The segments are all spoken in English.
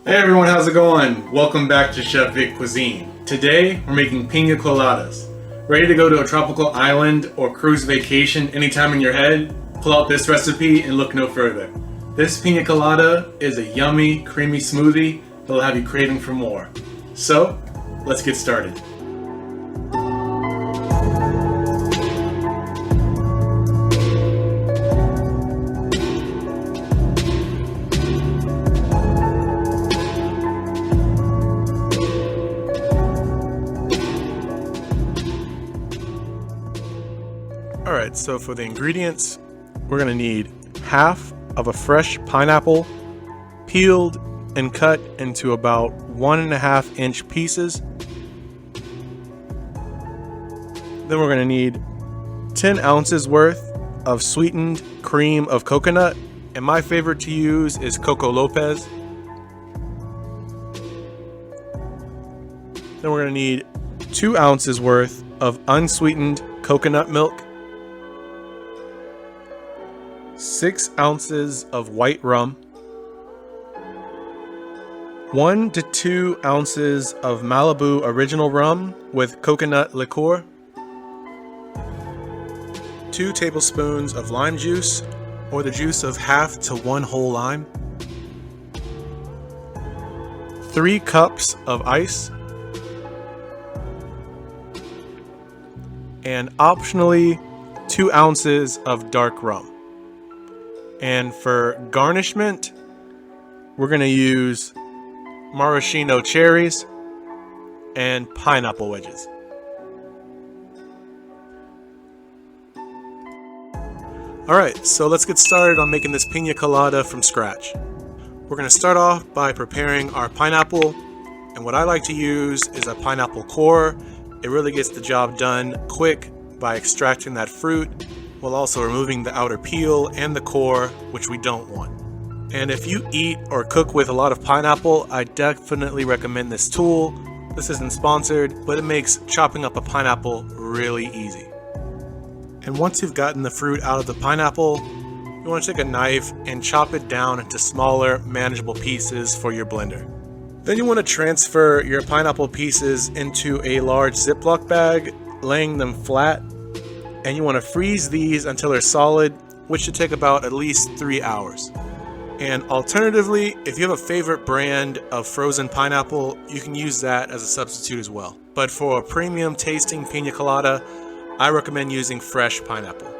Hey everyone, how's it going? Welcome back to Chef Vic Cuisine. Today, we're making Pina Coladas. Ready to go to a tropical island or cruise vacation anytime in your head? Pull out this recipe and look no further. This Pina Colada is a yummy, creamy smoothie that'll have you craving for more. So, let's get started. Alright, so for the ingredients, we're going to need half of a fresh pineapple, peeled and cut into about 1.5 inch pieces. Then we're going to need 10 ounces worth of sweetened cream of coconut, and my favorite to use is Coco Lopez. Then we're going to need 2 ounces worth of unsweetened coconut milk, 6 ounces of white rum, 1 to 2 ounces of Malibu original rum with coconut liqueur, 2 tablespoons of lime juice or the juice of half to 1 whole lime, 3 cups of ice, and optionally 2 ounces of dark rum. And for garnishment, we're going to use maraschino cherries and pineapple wedges. Alright, so let's get started on making this piña colada from scratch. We're going to start off by preparing our pineapple, and what I like to use is a pineapple core. It really gets the job done quick by extracting that fruit while also removing the outer peel and the core, which we don't want. And if you eat or cook with a lot of pineapple, I definitely recommend this tool. This isn't sponsored, but it makes chopping up a pineapple really easy. And once you've gotten the fruit out of the pineapple, you want to take a knife and chop it down into smaller, manageable pieces for your blender. Then you want to transfer your pineapple pieces into a large Ziploc bag, laying them flat. And you want to freeze these until they're solid, which should take about at least 3 hours. And alternatively, if you have a favorite brand of frozen pineapple, you can use that as a substitute as well. But for a premium tasting piña colada, I recommend using fresh pineapple.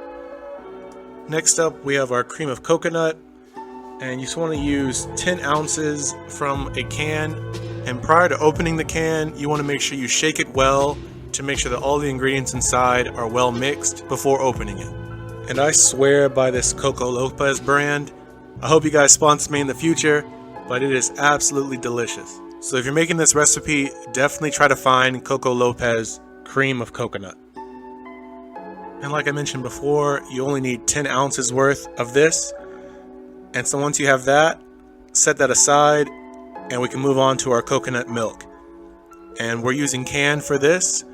Next up, we have our cream of coconut, and you just want to use 10 ounces from a can. And prior to opening the can, you want to make sure you shake it well to make sure that all the ingredients inside are well mixed before opening it. And I swear by this Coco Lopez brand. I hope you guys sponsor me in the future, but it is absolutely delicious. So if you're making this recipe, definitely try to find Coco Lopez cream of coconut. And like I mentioned before, you only need 10 ounces worth of this. And so once you have that, set that aside and we can move on to our coconut milk. And we're using canned for this.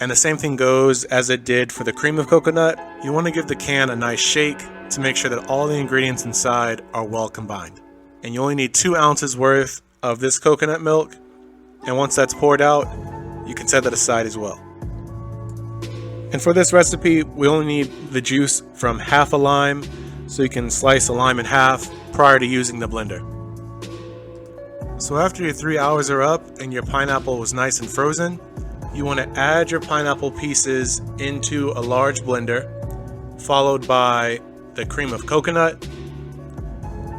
And the same thing goes as it did for the cream of coconut. You want to give the can a nice shake to make sure that all the ingredients inside are well combined. And you only need 2 ounces worth of this coconut milk. And once that's poured out, you can set that aside as well. And for this recipe, we only need the juice from half a lime, so you can slice a lime in half prior to using the blender. So after your 3 hours are up and your pineapple was nice and frozen, you want to add your pineapple pieces into a large blender, followed by the cream of coconut,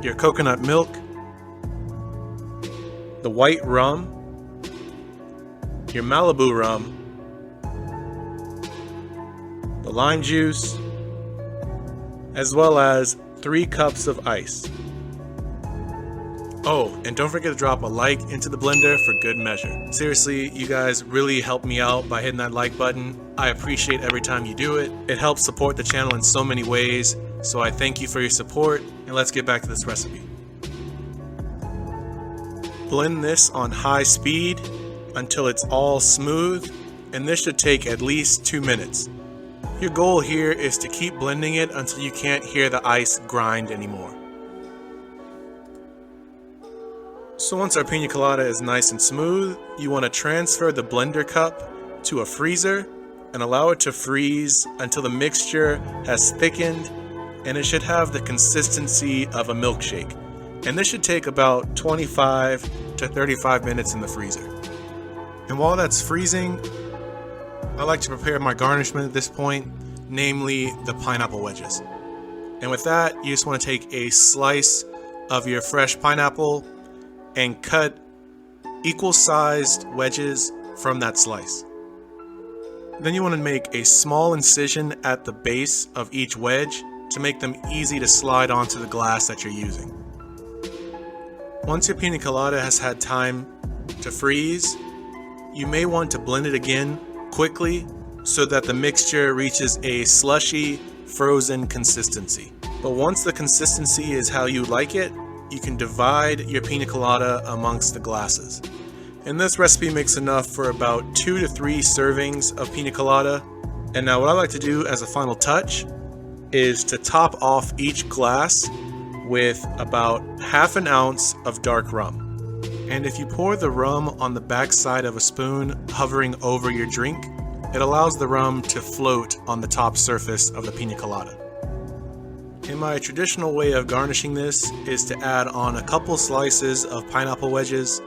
your coconut milk, the white rum, your Malibu rum, the lime juice, as well as 3 cups of ice. Oh, and don't forget to drop a like into the blender for good measure. Seriously, you guys really help me out by hitting that like button. I appreciate every time you do it. It helps support the channel in so many ways, so I thank you for your support, and let's get back to this recipe. Blend this on high speed until it's all smooth, and this should take at least 2 minutes. Your goal here is to keep blending it until you can't hear the ice grind anymore. So once our pina colada is nice and smooth, you want to transfer the blender cup to a freezer and allow it to freeze until the mixture has thickened and it should have the consistency of a milkshake. And this should take about 25 to 35 minutes in the freezer. And while that's freezing, I like to prepare my garnishment at this point, namely the pineapple wedges. And with that, you just want to take a slice of your fresh pineapple and cut equal-sized wedges from that slice. Then you want to make a small incision at the base of each wedge to make them easy to slide onto the glass that you're using. Once your pina colada has had time to freeze, you may want to blend it again quickly so that the mixture reaches a slushy, frozen consistency. But once the consistency is how you like it, you can divide your pina colada amongst the glasses. And this recipe makes enough for about 2 to 3 servings of pina colada. And now what I like to do as a final touch is to top off each glass with about half an ounce of dark rum. And if you pour the rum on the back side of a spoon hovering over your drink, it allows the rum to float on the top surface of the pina colada. And my traditional way of garnishing this is to add on a couple slices of pineapple wedges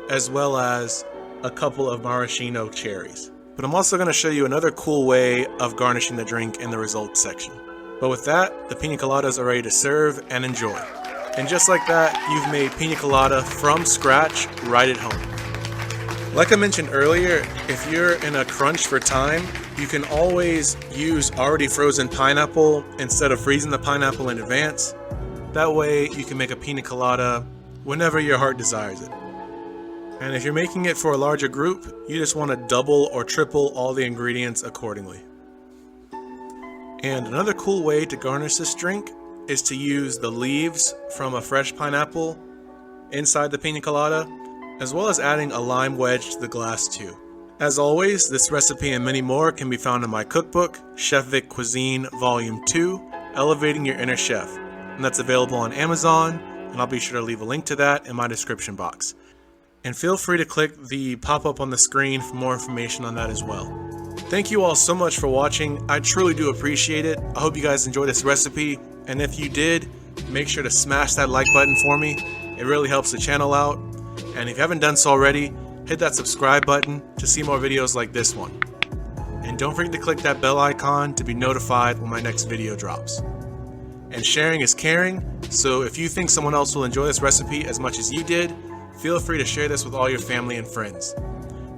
as well as a couple of maraschino cherries. But I'm also going to show you another cool way of garnishing the drink in the results section. But with that, the pina coladas are ready to serve and enjoy. And just like that, you've made pina colada from scratch right at home. Like I mentioned earlier, if you're in a crunch for time, you can always use already frozen pineapple instead of freezing the pineapple in advance. That way you can make a pina colada whenever your heart desires it. And if you're making it for a larger group, you just want to double or triple all the ingredients accordingly. And another cool way to garnish this drink is to use the leaves from a fresh pineapple inside the pina colada, as well as adding a lime wedge to the glass too. As always, this recipe and many more can be found in my cookbook, Chef Vic Cuisine Volume 2, Elevating Your Inner Chef. And that's available on Amazon, and I'll be sure to leave a link to that in my description box. And feel free to click the pop-up on the screen for more information on that as well. Thank you all so much for watching. I truly do appreciate it. I hope you guys enjoyed this recipe, and if you did, make sure to smash that like button for me. It really helps the channel out. And if you haven't done so already, hit that subscribe button to see more videos like this one. And don't forget to click that bell icon to be notified when my next video drops. And sharing is caring, so if you think someone else will enjoy this recipe as much as you did, feel free to share this with all your family and friends.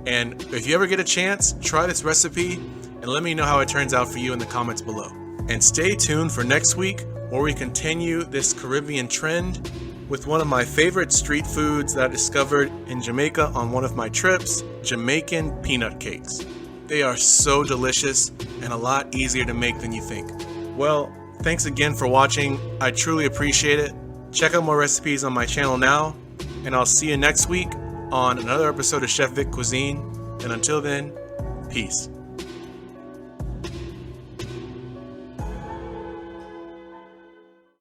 And if you ever get a chance, try this recipe and let me know how it turns out for you in the comments below. And stay tuned for next week where we continue this Caribbean trend with one of my favorite street foods that I discovered in Jamaica on one of my trips, Jamaican peanut cakes. They are so delicious and a lot easier to make than you think. Well, thanks again for watching. I truly appreciate it. Check out more recipes on my channel now, and I'll see you next week on another episode of Chef Vic Cuisine. And until then, peace.